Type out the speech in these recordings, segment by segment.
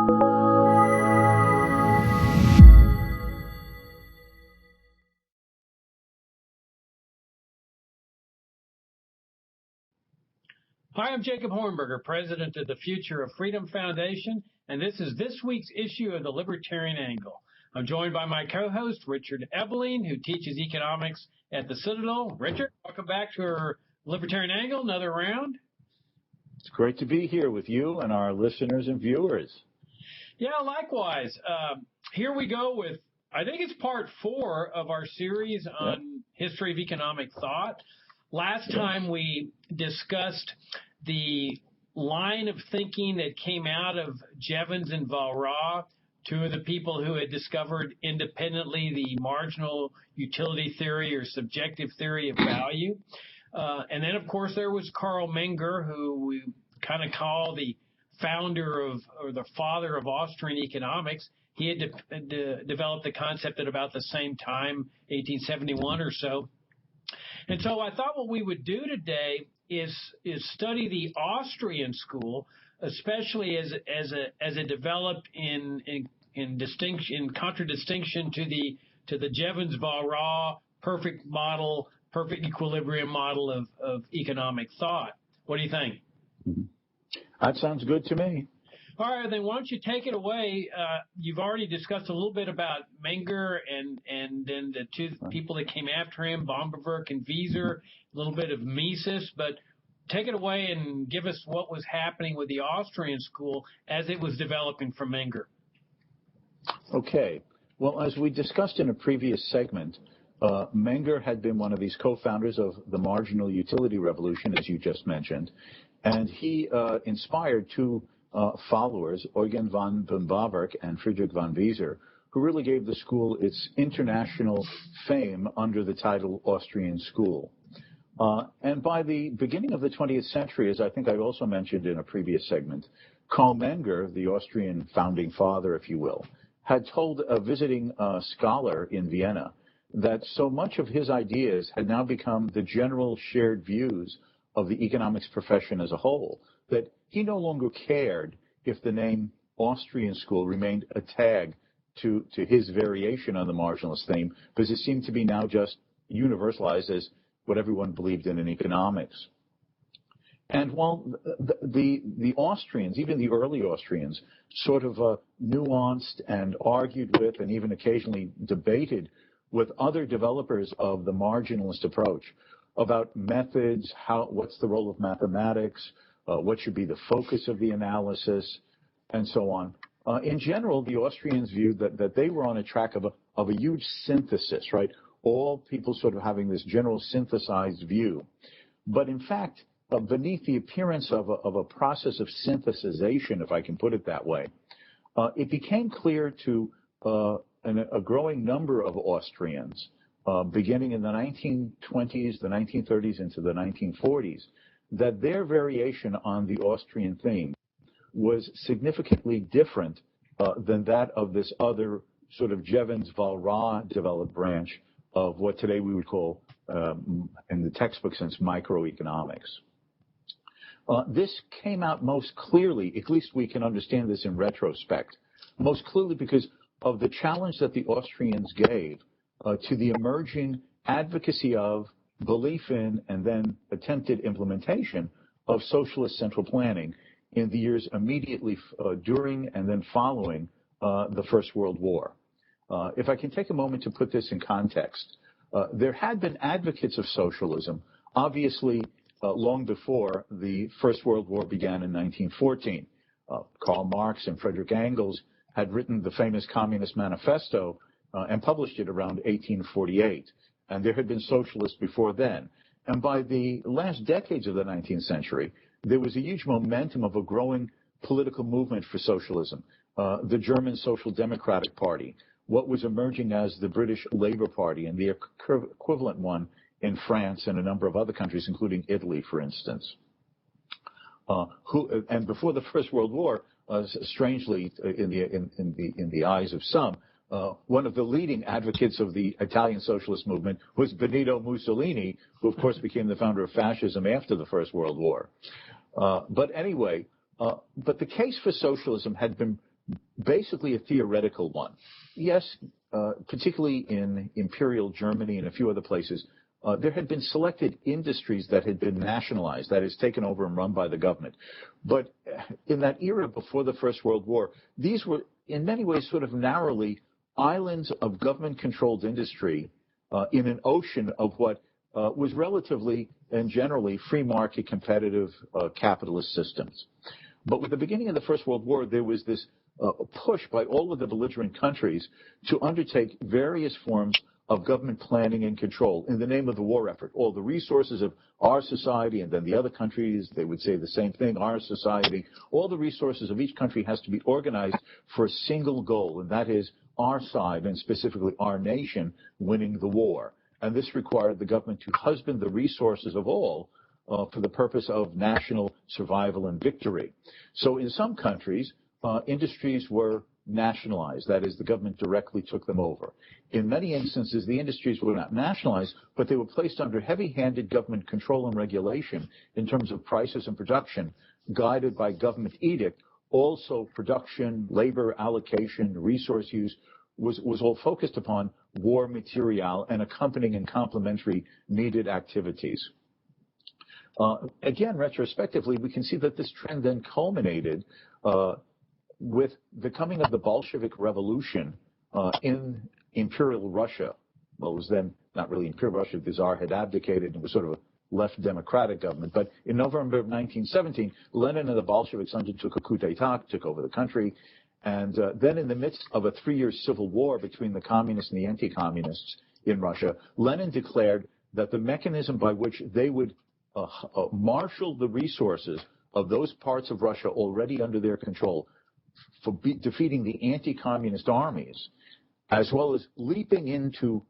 Hi, I'm Jacob Hornberger, president of the Future of Freedom Foundation, and this is this week's issue of the Libertarian Angle. I'm joined by my co-host, Richard Ebeling, who teaches economics at the Citadel. Richard, welcome back to our Libertarian Angle, another round. It's great to be here with you and our listeners and viewers. Yeah, likewise. Here we go with, I think it's part 4 of our series on history of economic thought. Last time we discussed the line of thinking that came out of Jevons and Walras, two of the people who had discovered independently the marginal utility theory or subjective theory of value. And then, of course, there was Karl Menger, who we kind of call the founder of, or the father of Austrian economics. He had developed the concept at about the same time, 1871 or so. And so I thought what we would do today is study the Austrian school, especially as it developed in contradistinction to the Jevons-Walras perfect equilibrium model of economic thought. What do you think? That sounds good to me. All right, then why don't you take it away? You've already discussed a little bit about Menger and then the two people that came after him, Bomberwerk and Wieser, a little bit of Mises, but take it away and give us what was happening with the Austrian school as it was developing from Menger. Okay. Well, as we discussed in a previous segment, Menger had been one of these co-founders of the marginal utility revolution, as you just mentioned, and he inspired two followers, Eugen von Bomberwerk and Friedrich von Wieser, who really gave the school its international fame under the title Austrian School. And by the beginning of the 20th century, as I think I also mentioned in a previous segment, Karl Menger, the Austrian founding father, if you will, had told a visiting scholar in Vienna that so much of his ideas had now become the general shared views of the economics profession as a whole, that he no longer cared if the name Austrian School remained a tag to his variation on the marginalist theme, because it seemed to be now just universalized as what everyone believed in economics. And while the Austrians, even the early Austrians, sort of nuanced and argued with and even occasionally debated with other developers of the marginalist approach about methods, what's the role of mathematics, what should be the focus of the analysis, and so on. In general, the Austrians viewed that they were on a track of a huge synthesis, right? All people sort of having this general synthesized view. But in fact, beneath the appearance of a process of synthesization, if I can put it that way, it became clear to a growing number of Austrians, beginning in the 1920s, the 1930s, into the 1940s, that their variation on the Austrian theme was significantly different than that of this other sort of Jevons-Walras developed branch of what today we would call, in the textbook sense, microeconomics. This came out most clearly, at least we can understand this in retrospect, most clearly because of the challenge that the Austrians gave to the emerging advocacy of, belief in, and then attempted implementation of socialist central planning in the years immediately during and then following the First World War. If I can take a moment to put this in context, there had been advocates of socialism, obviously long before the First World War began in 1914. Karl Marx and Friedrich Engels had written the famous Communist Manifesto and published it around 1848. And there had been socialists before then. And by the last decades of the 19th century, there was a huge momentum of a growing political movement for socialism. The German Social Democratic Party, what was emerging as the British Labour Party, and the equivalent one in France and a number of other countries, including Italy, for instance. And before the First World War, strangely, in the eyes of some, one of the leading advocates of the Italian socialist movement was Benito Mussolini, who, of course, became the founder of fascism after the First World War. But anyway, but the case for socialism had been basically a theoretical one. Yes, particularly in Imperial Germany and a few other places, there had been selected industries that had been nationalized, that is, taken over and run by the government. But in that era before the First World War, these were in many ways sort of narrowly islands of government-controlled industry in an ocean of what was relatively and generally free market competitive capitalist systems. But with the beginning of the First World War, there was this push by all of the belligerent countries to undertake various forms of government planning and control in the name of the war effort. All the resources of our society, and then the other countries, they would say the same thing, our society, all the resources of each country has to be organized for a single goal, and that is our side, and specifically our nation, winning the war. And this required the government to husband the resources of all for the purpose of national survival and victory. So in some countries, industries were nationalized. That is, the government directly took them over. In many instances, the industries were not nationalized, but they were placed under heavy-handed government control and regulation in terms of prices and production, guided by government edict. Also, production, labor allocation, resource use was all focused upon war material and accompanying and complementary needed activities. Again, retrospectively, we can see that this trend then culminated with the coming of the Bolshevik Revolution in Imperial Russia. Well, it was then not really Imperial Russia. The Tsar had abdicated and it was sort of a left democratic government. But in November of 1917, Lenin and the Bolsheviks undertook a coup d'etat, took over the country. And then in the midst of a 3-year civil war between the communists and the anti-communists in Russia, Lenin declared that the mechanism by which they would marshal the resources of those parts of Russia already under their control for defeating the anti-communist armies, as well as leaping into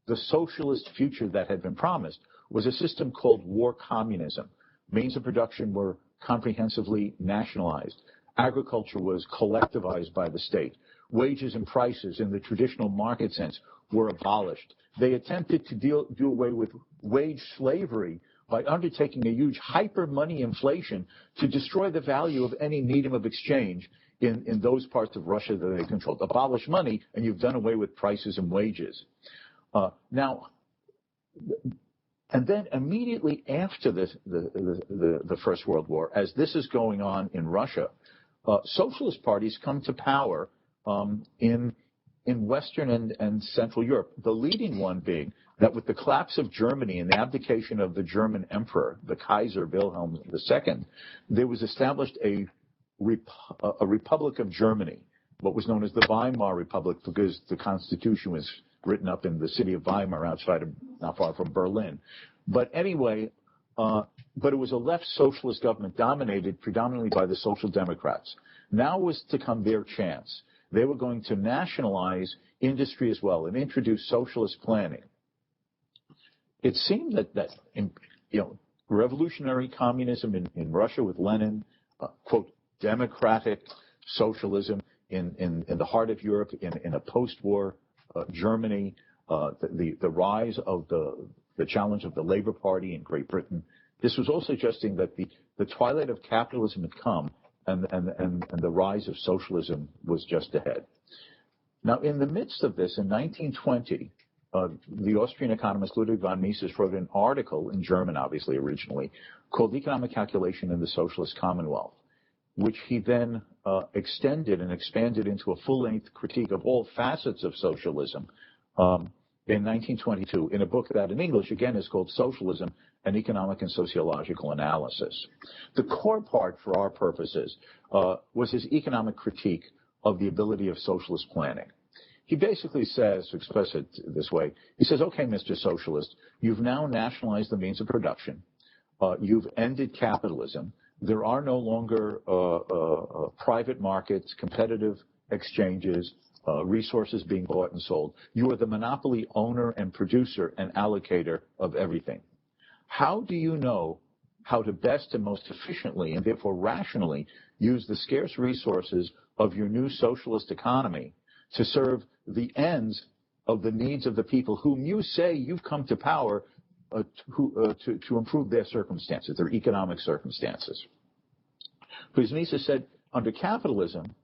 the socialist future that had been promised, was a system called war communism. Means of production were comprehensively nationalized. Agriculture was collectivized by the state. Wages and prices in the traditional market sense were abolished. They attempted to do away with wage slavery by undertaking a huge hyper-money inflation to destroy the value of any medium of exchange in those parts of Russia that they controlled. Abolish money, and you've done away with prices and wages. Now, and then immediately after the First World War, as this is going on in Russia, socialist parties come to power in Western and Central Europe. The leading one being that with the collapse of Germany and the abdication of the German emperor, the Kaiser Wilhelm II, there was established a Republic of Germany, what was known as the Weimar Republic, because the Constitution was written up in the city of Weimar outside of, not far from Berlin. But anyway, but it was a left socialist government dominated predominantly by the Social Democrats. Now was to come their chance. They were going to nationalize industry as well and introduce socialist planning. It seemed that revolutionary communism in Russia with Lenin, quote, democratic socialism in the heart of Europe, in a post-war Germany, the rise of the challenge of the Labour Party in Great Britain. This was all suggesting that the twilight of capitalism had come and the rise of socialism was just ahead. Now, in the midst of this, in 1920, the Austrian economist Ludwig von Mises wrote an article in German, obviously originally, called Economic Calculation in the Socialist Commonwealth, which he then extended and expanded into a full-length critique of all facets of socialism in 1922 in a book that in English, again, is called Socialism, an Economic and Sociological Analysis. The core part for our purposes was his economic critique of the ability of socialist planning. He basically says, to express it this way, he says, okay, Mr. Socialist, you've now nationalized the means of production. You've ended capitalism. There are no longer private markets, competitive exchanges, resources being bought and sold. You are the monopoly owner and producer and allocator of everything. How do you know how to best and most efficiently and therefore rationally use the scarce resources of your new socialist economy to serve the ends of the needs of the people whom you say you've come to power to improve their circumstances, their economic circumstances? Because Mises said, under capitalism,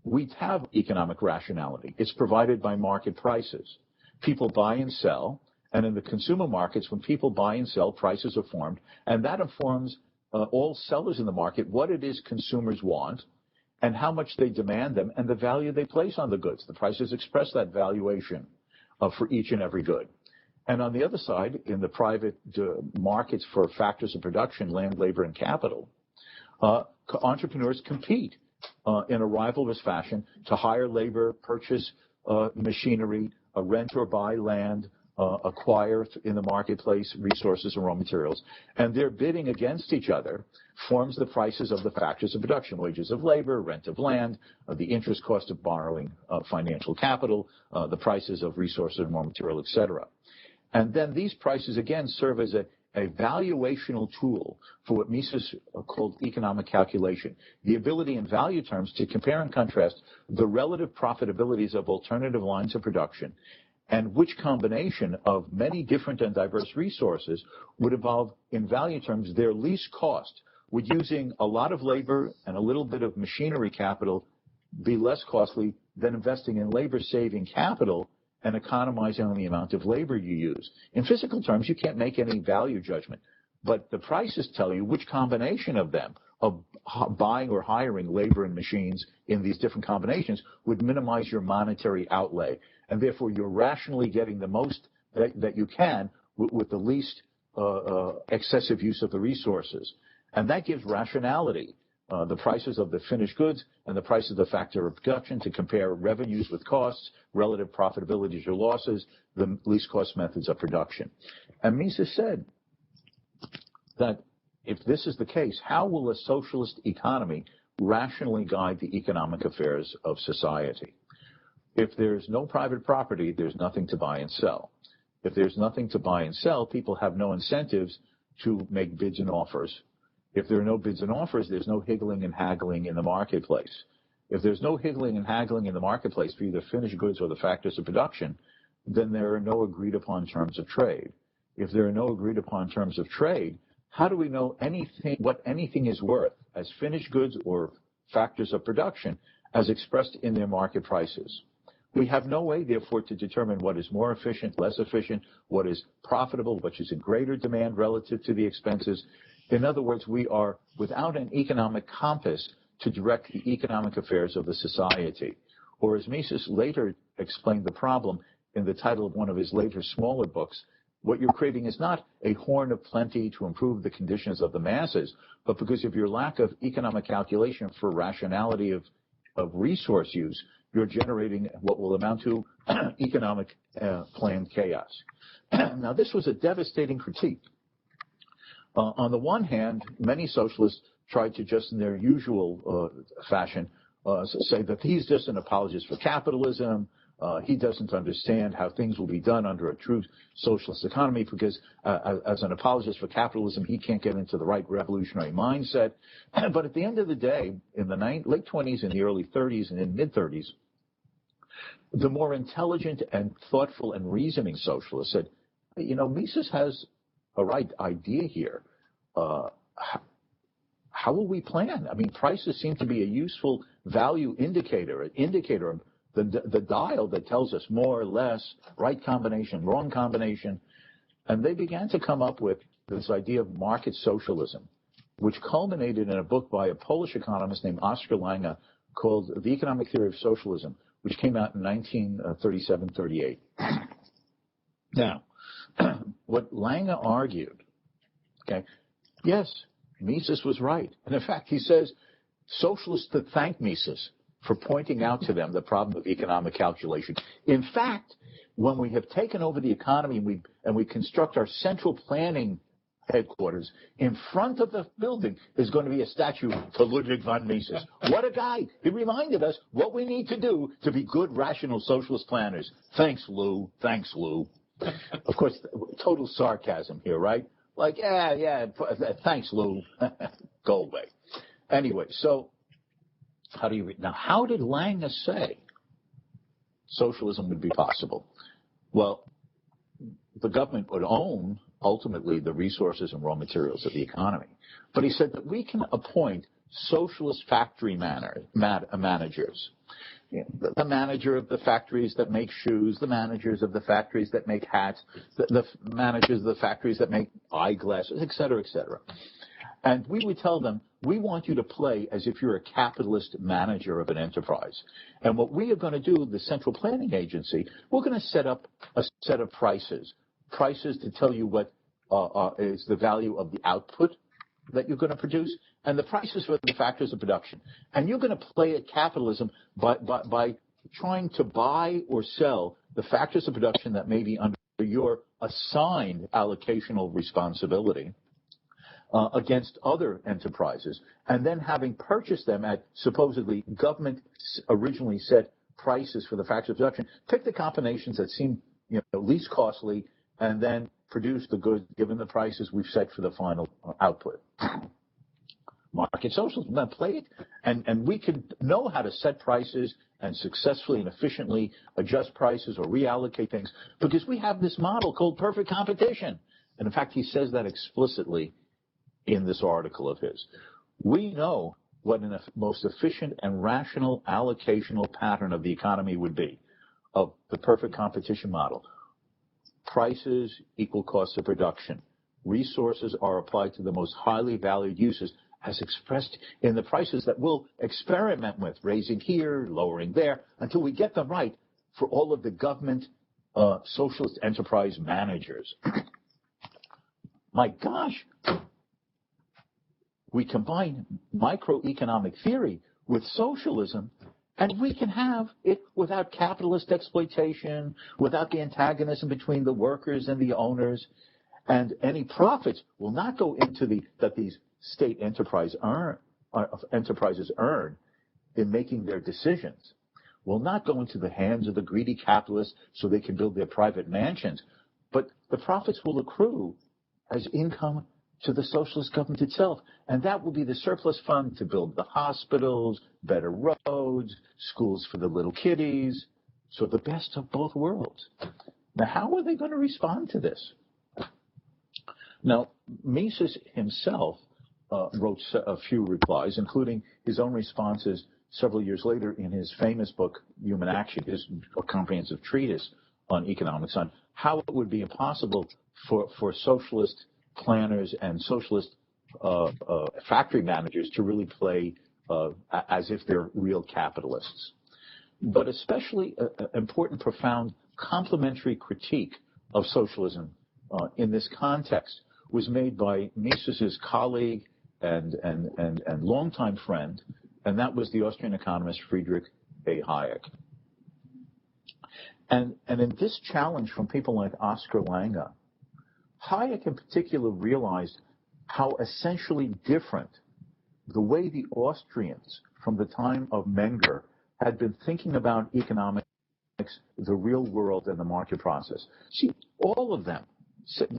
we have economic rationality. It's provided by market prices. People buy and sell, and in the consumer markets, when people buy and sell, prices are formed, and that informs all sellers in the market what it is consumers want and how much they demand them and the value they place on the goods. The prices express that valuation for each and every good. And on the other side, in the private markets for factors of production, land, labor, and capital, entrepreneurs compete in a rivalrous fashion to hire labor, purchase machinery, rent or buy land, acquire in the marketplace resources and raw materials, and their bidding against each other forms the prices of the factors of production: wages of labor, rent of land, the interest cost of borrowing financial capital, the prices of resources and raw material, etc. And then these prices again serve as a valuational tool for what Mises called economic calculation, the ability in value terms to compare and contrast the relative profitabilities of alternative lines of production and which combination of many different and diverse resources would involve, in value terms, their least cost. Would using a lot of labor and a little bit of machinery capital be less costly than investing in labor-saving capital and economizing on the amount of labor you use? In physical terms, you can't make any value judgment, but the prices tell you which combination of them, of buying or hiring labor and machines in these different combinations, would minimize your monetary outlay. And therefore, you're rationally getting the most that you can with the least excessive use of the resources. And that gives rationality, the prices of the finished goods and the price of the factor of production, to compare revenues with costs, relative profitabilities or losses, the least cost methods of production. And Mises said that if this is the case, how will a socialist economy rationally guide the economic affairs of society? If there's no private property, there's nothing to buy and sell. If there's nothing to buy and sell, people have no incentives to make bids and offers. If there are no bids and offers, there's no higgling and haggling in the marketplace. If there's no higgling and haggling in the marketplace for either finished goods or the factors of production, then there are no agreed upon terms of trade. If there are no agreed upon terms of trade, how do we know what anything is worth as finished goods or factors of production as expressed in their market prices? We have no way, therefore, to determine what is more efficient, less efficient, what is profitable, which is in greater demand relative to the expenses. In other words, we are without an economic compass to direct the economic affairs of the society. Or as Mises later explained the problem in the title of one of his later smaller books, what you're creating is not a horn of plenty to improve the conditions of the masses, but because of your lack of economic calculation for rationality of resource use, you're generating what will amount to economic planned chaos. Now, this was a devastating critique. On the one hand, many socialists tried to, just in their usual fashion, say that he's just an apologist for capitalism. He doesn't understand how things will be done under a true socialist economy because as an apologist for capitalism, he can't get into the right revolutionary mindset. But at the end of the day, in the late 20s and the early 30s and in mid-30s, the more intelligent and thoughtful and reasoning socialists said, you know, Mises has a right idea here. How will we plan? I mean, prices seem to be a useful value indicator, an indicator of the dial that tells us more or less, right combination, wrong combination. And they began to come up with this idea of market socialism, which culminated in a book by a Polish economist named Oskar Langa called The Economic Theory of Socialism, which came out in 1937-38. Now, what Langa argued, okay, yes, Mises was right. And in fact, he says socialists could thank Mises for pointing out to them the problem of economic calculation. In fact, when we have taken over the economy and we construct our central planning headquarters, in front of the building is going to be a statue to Ludwig von Mises. What a guy. He reminded us what we need to do to be good, rational socialist planners. Thanks, Lou. Thanks, Lou. Of course, total sarcasm here, right? Like, yeah, thanks, Lou. Go away. Anyway, so how did Langa say socialism would be possible? Well, the government would own, ultimately, the resources and raw materials of the economy. But he said that we can appoint socialist factory managers. The manager of the factories that make shoes, the managers of the factories that make hats, the managers of the factories that make eyeglasses, et cetera, et cetera. And we would tell them, we want you to play as if you're a capitalist manager of an enterprise. And what we are going to do, the Central Planning Agency, we're going to set up a set of prices to tell you what is the value of the output that you're going to produce, and the prices for the factors of production. And you're going to play at capitalism by trying to buy or sell the factors of production that may be under your assigned allocational responsibility against other enterprises, and then having purchased them at supposedly government originally set prices for the factors of production, pick the combinations that seem least costly, and then produce the goods given the prices we've set for the final output. Market socialism, then play it, and we could know how to set prices and successfully and efficiently adjust prices or reallocate things because we have this model called perfect competition. And in fact, he says that explicitly in this article of his. We know what the most efficient and rational allocational pattern of the economy would be, of the perfect competition model. Prices equal costs of production. Resources are applied to the most highly valued uses as expressed in the prices that we'll experiment with, raising here, lowering there, until we get them right for all of the government socialist enterprise managers. My gosh, we combine microeconomic theory with socialism, and we can have it without capitalist exploitation, without the antagonism between the workers and the owners, and any profits will not go into that these state enterprises earn in making their decisions, will not go into the hands of the greedy capitalists so they can build their private mansions, but the profits will accrue as income to the socialist government itself, and that will be the surplus fund to build the hospitals, better roads, schools for the little kiddies, so the best of both worlds. Now, how are they going to respond to this? Now, Mises himself wrote a few replies, including his own responses several years later in his famous book, Human Action, his comprehensive treatise on economics, on how it would be impossible for socialist planners and socialist factory managers to really play as if they're real capitalists. But especially important, profound, complementary critique of socialism in this context was made by Mises's colleague and longtime friend, and that was the Austrian economist Friedrich A. Hayek. And in this challenge from people like Oscar Langa, Hayek in particular realized how essentially different the way the Austrians from the time of Menger had been thinking about economics, the real world, and the market process. See, all of them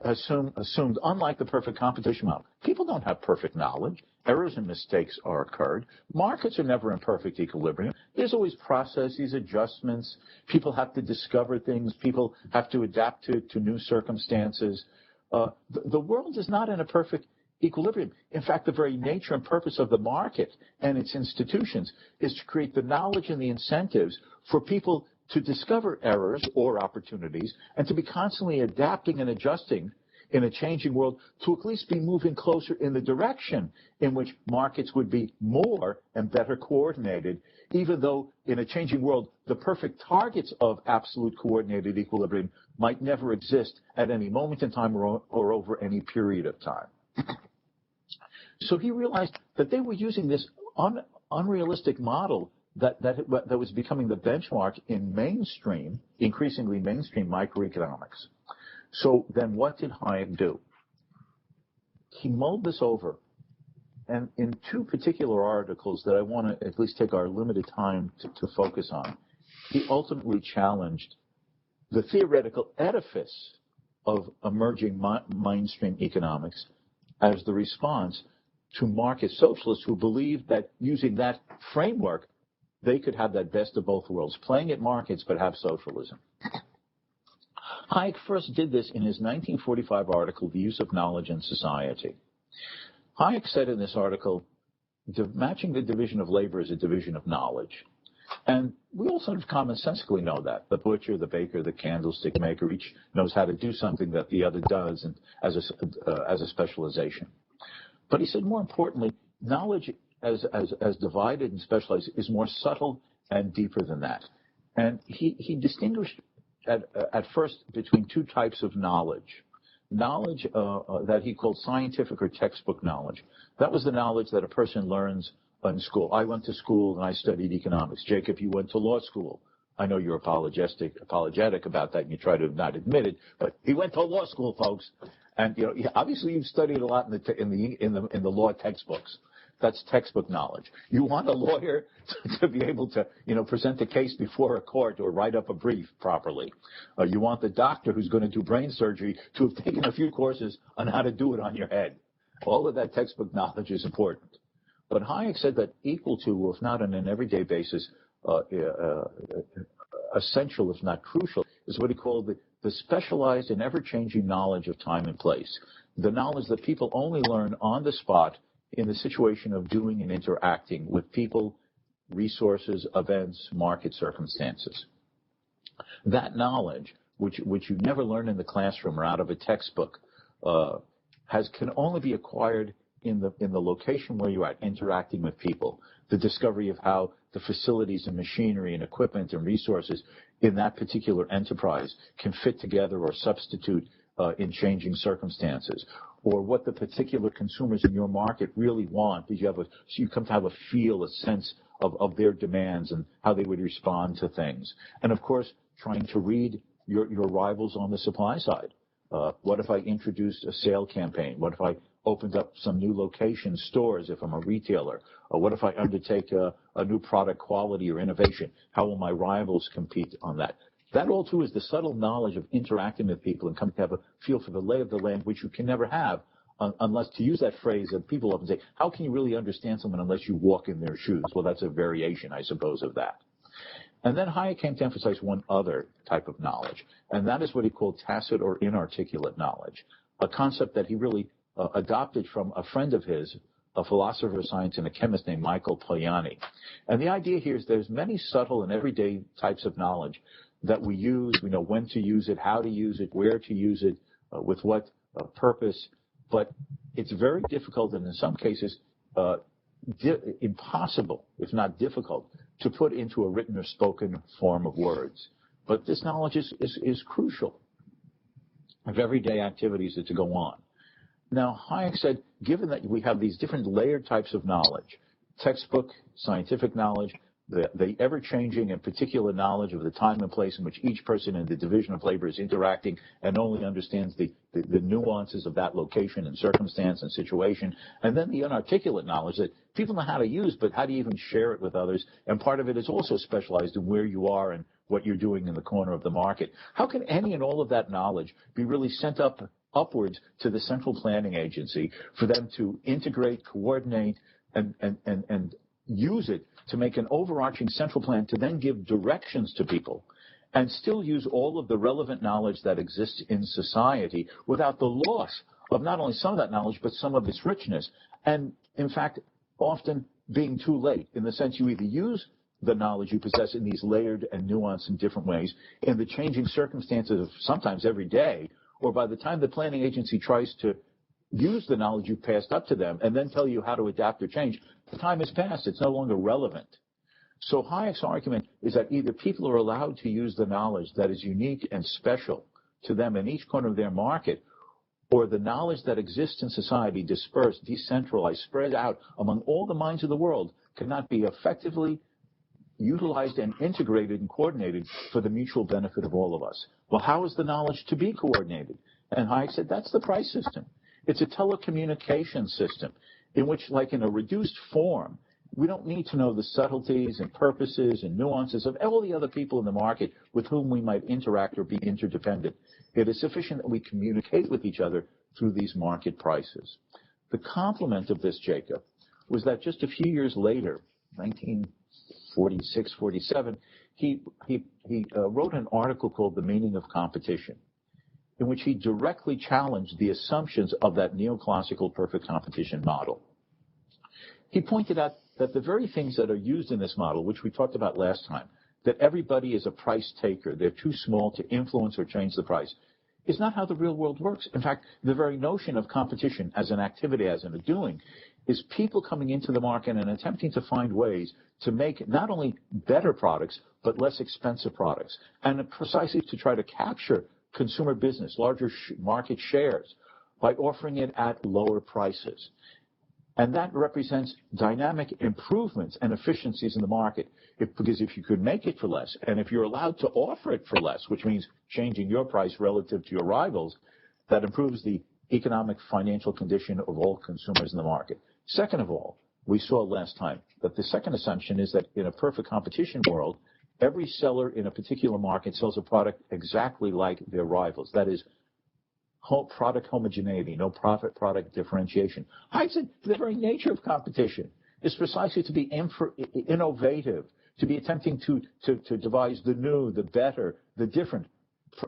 assumed, unlike the perfect competition model, people don't have perfect knowledge. Errors and mistakes are occurred. Markets are never in perfect equilibrium. There's always processes, adjustments. People have to discover things. People have to adapt to new circumstances. The world is not in a perfect equilibrium. In fact, the very nature and purpose of the market and its institutions is to create the knowledge and the incentives for people to discover errors or opportunities and to be constantly adapting and adjusting in a changing world to at least be moving closer in the direction in which markets would be more and better coordinated, even though in a changing world, the perfect targets of absolute coordinated equilibrium might never exist at any moment in time or over any period of time. So he realized that they were using this unrealistic model that was becoming the benchmark in increasingly mainstream microeconomics. So then what did Hayek do? He mulled this over, and in two particular articles that I want to at least take our limited time to focus on, he ultimately challenged the theoretical edifice of emerging mainstream economics as the response to market socialists who believed that using that framework, they could have that best of both worlds, playing at markets but have socialism. Hayek first did this in his 1945 article, The Use of Knowledge in Society. Hayek said in this article, matching the division of labor is a division of knowledge. And we all sort of commonsensically know that. The butcher, the baker, the candlestick maker, each knows how to do something that the other does, and as a specialization. But he said, more importantly, knowledge as divided and specialized is more subtle and deeper than that. And he distinguished at first between two types of knowledge. Knowledge that he called scientific or textbook knowledge. That was the knowledge that a person learns in school. I went to school and I studied economics. Jacob, you went to law school. I know you're apologetic about that, and you try to not admit it, but he went to law school, folks. And obviously you've studied a lot in the law textbooks. That's textbook knowledge. You want a lawyer to be able to, present a case before a court or write up a brief properly. You want the doctor who's going to do brain surgery to have taken a few courses on how to do it on your head. All of that textbook knowledge is important. But Hayek said that equal to, if not on an everyday basis, essential, if not crucial, is what he called the specialized and ever-changing knowledge of time and place. The knowledge that people only learn on the spot in the situation of doing and interacting with people, resources, events, market circumstances. That knowledge, which you never learn in the classroom or out of a textbook, can only be acquired in the location where you're at, interacting with people. The discovery of how the facilities and machinery and equipment and resources in that particular enterprise can fit together or substitute in changing circumstances, or what the particular consumers in your market really want, because you come to have a sense of their demands and how they would respond to things. And of course, trying to read your rivals on the supply side. What if I introduced a sale campaign? What if I opened up some new location stores if I'm a retailer? Or what if I undertake a new product quality or innovation? How will my rivals compete on that? That all, too, is the subtle knowledge of interacting with people and coming to have a feel for the lay of the land, which you can never have unless, to use that phrase that people often say, how can you really understand someone unless you walk in their shoes? Well, that's a variation, I suppose, of that. And then Hayek came to emphasize one other type of knowledge, and that is what he called tacit or inarticulate knowledge, a concept that he really adopted from a friend of his, a philosopher of science and a chemist named Michael Polanyi. And the idea here is there's many subtle and everyday types of knowledge that we use. We know when to use it, how to use it, where to use it, with what purpose. But it's very difficult, and in some cases impossible, if not difficult, to put into a written or spoken form of words. But this knowledge is crucial of everyday activities that to go on. Now, Hayek said, given that we have these different layered types of knowledge, textbook, scientific knowledge, the ever-changing and particular knowledge of the time and place in which each person in the division of labor is interacting and only understands the nuances of that location and circumstance and situation, and then the inarticulate knowledge that people know how to use, but how do you even share it with others? And part of it is also specialized in where you are and what you're doing in the corner of the market. How can any and all of that knowledge be really sent upwards to the central planning agency for them to integrate, coordinate, and use it to make an overarching central plan to then give directions to people and still use all of the relevant knowledge that exists in society without the loss of not only some of that knowledge, but some of its richness. And, in fact, often being too late, in the sense you either use the knowledge you possess in these layered and nuanced and different ways in the changing circumstances of sometimes every day, or by the time the planning agency tries to use the knowledge you've passed up to them and then tell you how to adapt or change, the time has passed. It's no longer relevant. So Hayek's argument is that either people are allowed to use the knowledge that is unique and special to them in each corner of their market, or the knowledge that exists in society, dispersed, decentralized, spread out among all the minds of the world, cannot be effectively utilized and integrated and coordinated for the mutual benefit of all of us. Well, how is the knowledge to be coordinated? And Hayek said that's the price system. It's a telecommunication system in which, like in a reduced form, we don't need to know the subtleties and purposes and nuances of all the other people in the market with whom we might interact or be interdependent. It is sufficient that we communicate with each other through these market prices. The complement of this, Jacob, was that just a few years later, 1946, 47, he wrote an article called The Meaning of Competition, in which he directly challenged the assumptions of that neoclassical perfect competition model. he pointed out that the very things that are used in this model, which we talked about last time, that everybody is a price taker, they're too small to influence or change the price, is not how the real world works. In fact, the very notion of competition as an activity, as in a doing, is people coming into the market and attempting to find ways to make not only better products, but less expensive products, and precisely to try to capture consumer business, larger market shares, by offering it at lower prices. And that represents dynamic improvements and efficiencies in the market. Because if you could make it for less, and if you're allowed to offer it for less, which means changing your price relative to your rivals, that improves the economic financial condition of all consumers in the market. Second of all, we saw last time that the second assumption is that in a perfect competition world, every seller in a particular market sells a product exactly like their rivals. That is, product homogeneity, no profit product differentiation. I said the very nature of competition is precisely to be innovative, to be attempting to devise the new, the better, the different,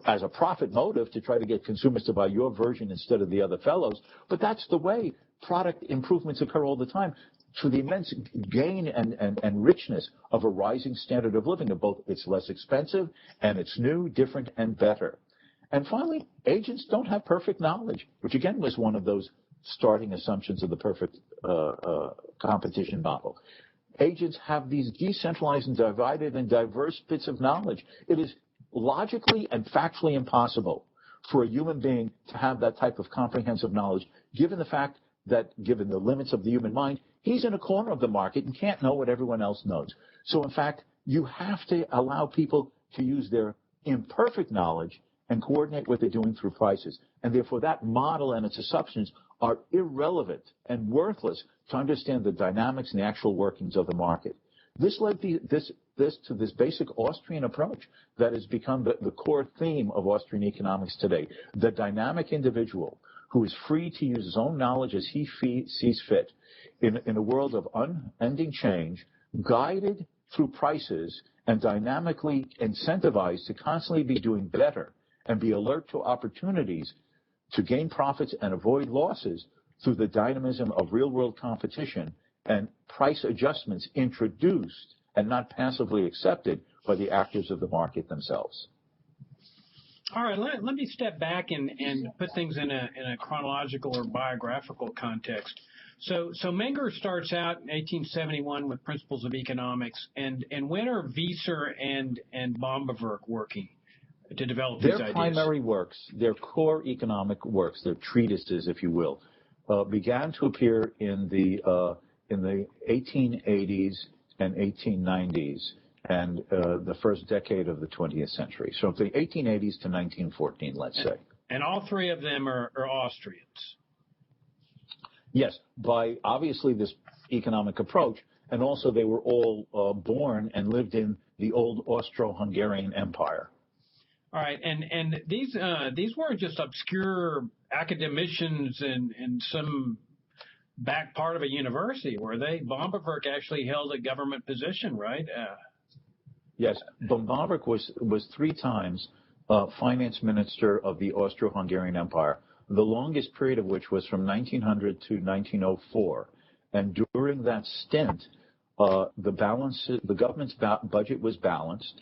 as a profit motive to try to get consumers to buy your version instead of the other fellows. But that's the way product improvements occur all the time, to the immense gain and richness of a rising standard of living, of both it's less expensive and it's new, different, and better. And finally, agents don't have perfect knowledge, which again was one of those starting assumptions of the perfect competition model. Agents have these decentralized and divided and diverse bits of knowledge. It is logically and factually impossible for a human being to have that type of comprehensive knowledge, given the fact that, given the limits of the human mind, he's in a corner of the market and can't know what everyone else knows. So, in fact, you have to allow people to use their imperfect knowledge and coordinate what they're doing through prices. And therefore, that model and its assumptions are irrelevant and worthless to understand the dynamics and the actual workings of the market. This led to this basic Austrian approach that has become the core theme of Austrian economics today. The dynamic individual who is free to use his own knowledge as he sees fit in a world of unending change, guided through prices and dynamically incentivized to constantly be doing better and be alert to opportunities to gain profits and avoid losses through the dynamism of real-world competition and price adjustments introduced and not passively accepted by the actors of the market themselves. All right, let me step back and put things in a chronological or biographical context. So Menger starts out in 1871 with Principles of Economics, and when are Wieser and Bombewerk working to develop these ideas? Their primary works, their core economic works, their treatises, if you will, began to appear in the 1880s and 1890s and the first decade of the 20th century. So the 1880s to 1914, let's say. And all three of them are Austrians. Yes, by obviously this economic approach, and also they were all born and lived in the old Austro-Hungarian Empire. All right, and these weren't just obscure academicians in some back part of a university, were they? Bombewerk actually held a government position, right? Yes, Bombewerk was 3 times finance minister of the Austro-Hungarian Empire, the longest period of which was from 1900 to 1904. And during that stint, the government's budget was balanced,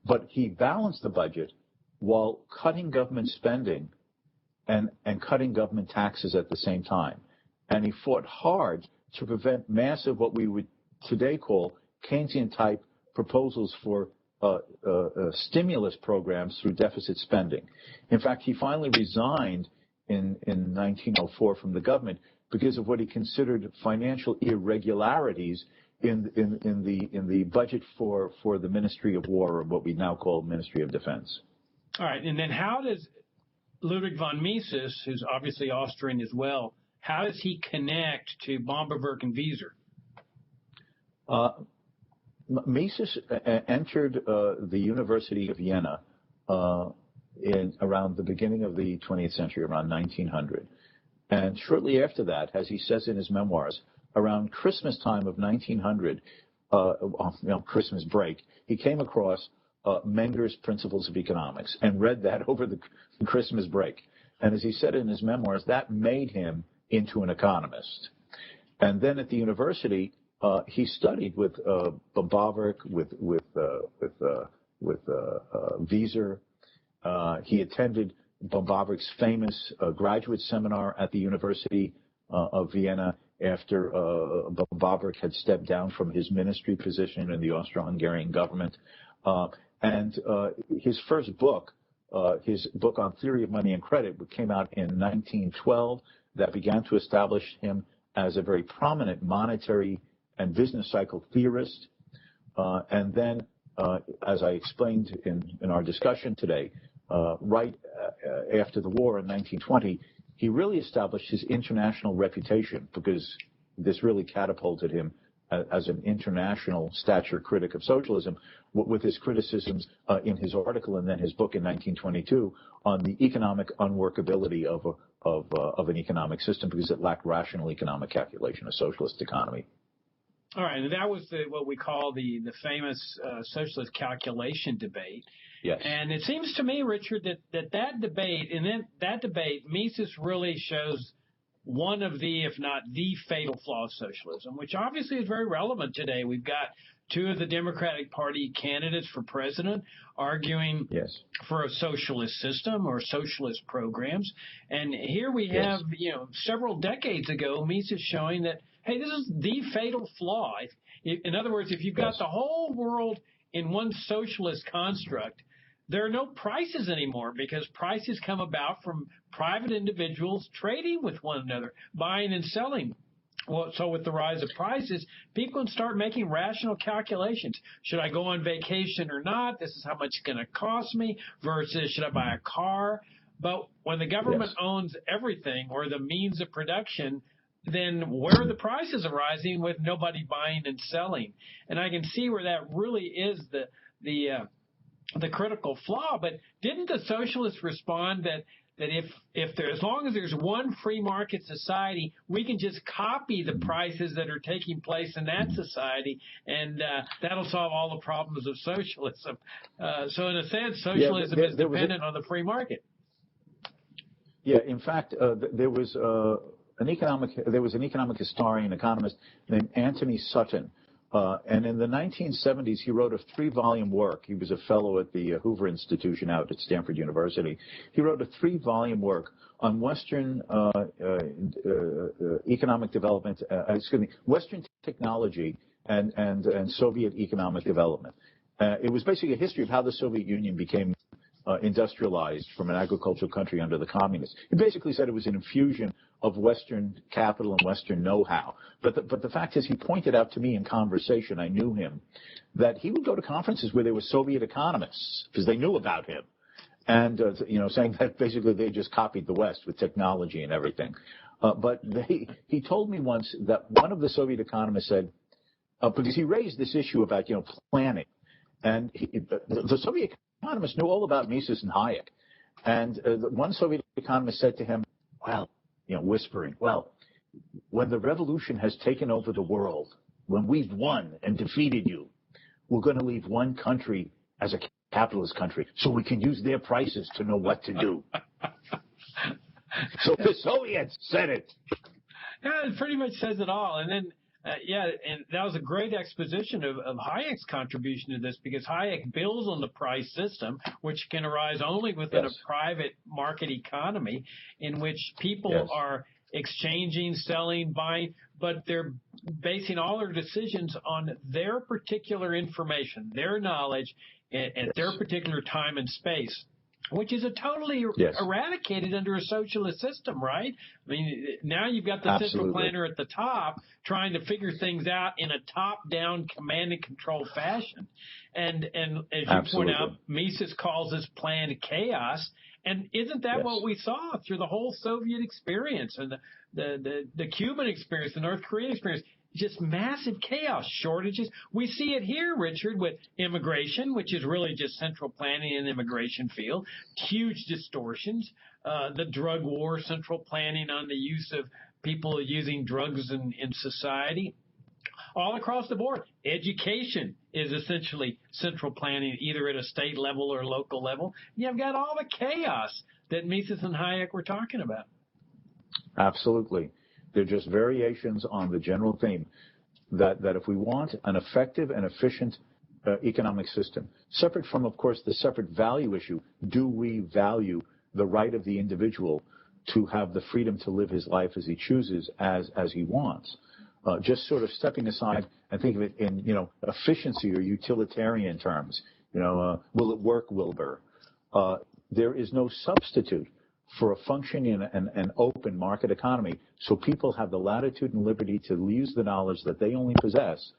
but he balanced the budget while cutting government spending and cutting government taxes at the same time. And he fought hard to prevent massive, what we would today call Keynesian-type proposals for stimulus programs through deficit spending. In fact, he finally resigned in 1904 from the government because of what he considered financial irregularities in the budget for the Ministry of War, or what we now call Ministry of Defense. All right, and then how does Ludwig von Mises, who's obviously Austrian as well, how does he connect to Bombewerk and Wieser? Mises entered the University of Vienna in around the beginning of the 20th century, around 1900. And shortly after that, as he says in his memoirs, around Christmas time of 1900, Christmas break, he came across Menger's Principles of Economics and read that over the Christmas break. And as he said in his memoirs, that made him into an economist. And then at the university, he studied with Bavaric, with Wieser. He attended Bavaric's famous graduate seminar at the University of Vienna after Bavaric had stepped down from his ministry position in the Austro-Hungarian government. And his first book, his book on theory of money and credit, came out in 1912, that began to establish him as a very prominent monetary and business cycle theorist. And then, as I explained in our discussion today, right after the war in 1920, he really established his international reputation, because this really catapulted him as an international stature critic of socialism, with his criticisms in his article and then his book in 1922 on the economic unworkability of an economic system, because it lacked rational economic calculation, a socialist economy. All right, and that was what we call the famous socialist calculation debate. Yes. And it seems to me, Richard, that debate, and then that debate, Mises really shows one of the, if not the fatal flaw of socialism, which obviously is very relevant today. We've got two of the Democratic Party candidates for president arguing for a socialist system or socialist programs. And here we have, several decades ago, Mises showing that, hey, this is the fatal flaw. In other words, if you've got the whole world in one socialist construct, there are no prices anymore, because prices come about from private individuals trading with one another, buying and selling. Well, so with the rise of prices, people can start making rational calculations. Should I go on vacation or not? This is how much it's going to cost me, versus should I buy a car? But when the government owns everything, or the means of production, then where are the prices are rising with nobody buying and selling? And I can see where that really is the critical flaw. But didn't the socialists respond that if there, as long as there's one free market society, we can just copy the prices that are taking place in that society, and that'll solve all the problems of socialism. So in a sense, socialism is dependent on the free market. Yeah, in fact, there was an economic historian, economist named Anthony Sutton. And in the 1970s, he wrote a 3-volume work. He was a fellow at the Hoover Institution out at Stanford University. He wrote a 3-volume work on Western economic development, Western technology and Soviet economic development. It was basically a history of how the Soviet Union became industrialized from an agricultural country under the communists. He basically said it was an infusion of Western capital and Western know-how. But the fact is, he pointed out to me in conversation, I knew him, that he would go to conferences where there were Soviet economists, because they knew about him, and saying that basically they just copied the West with technology and everything. But he told me once that one of the Soviet economists said, because he raised this issue about planning, and the Soviet economists knew all about Mises and Hayek, and one Soviet economist said to him, well, whispering, well, when the revolution has taken over the world, when we've won and defeated you, we're going to leave one country as a capitalist country so we can use their prices to know what to do. So the Soviets said it. Yeah, it pretty much says it all. And then, and that was a great exposition of Hayek's contribution to this, because Hayek builds on the price system, which can arise only within a private market economy in which people are exchanging, selling, buying, but they're basing all their decisions on their particular information, their knowledge at their particular time and space, which is a totally eradicated under a socialist system, right? I mean, now you've got the central planner at the top trying to figure things out in a top-down command and control fashion. And as you point out, Mises calls this planned chaos. And isn't that what we saw through the whole Soviet experience and the Cuban experience, the North Korean experience? Just massive chaos, shortages. We see it here, Richard, with immigration, which is really just central planning in the immigration field. Huge distortions. The drug war, central planning on the use of people using drugs in society. All across the board. Education is essentially central planning, either at a state level or local level. You've got all the chaos that Mises and Hayek were talking about. Absolutely. They're just variations on the general theme that if we want an effective and efficient economic system, separate from, of course, the separate value issue, do we value the right of the individual to have the freedom to live his life as he chooses, as he wants? Just sort of stepping aside and think of it in, efficiency or utilitarian terms. Will it work, Wilbur? There is no substitute for a functioning and open market economy, so people have the latitude and liberty to use the knowledge that they only possess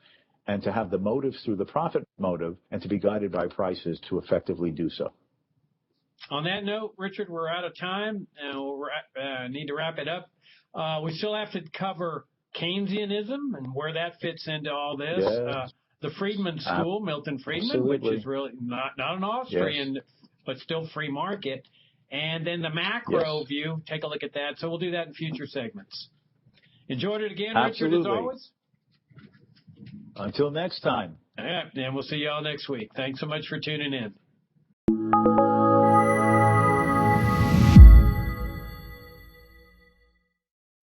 and to have the motives through the profit motive and to be guided by prices to effectively do so. On that note, Richard, we're out of time and we'll need to wrap it up. We still have to cover Keynesianism and where that fits into all this. Yes. The Friedman School, Milton Friedman, Absolutely. which is really not an Austrian, yes. but still free market. And then the macro yes. view, take a look at that. So we'll do that in future segments. Enjoyed it again, Absolutely. Richard, as always. Until next time. Yeah, and we'll see you all next week. Thanks so much for tuning in.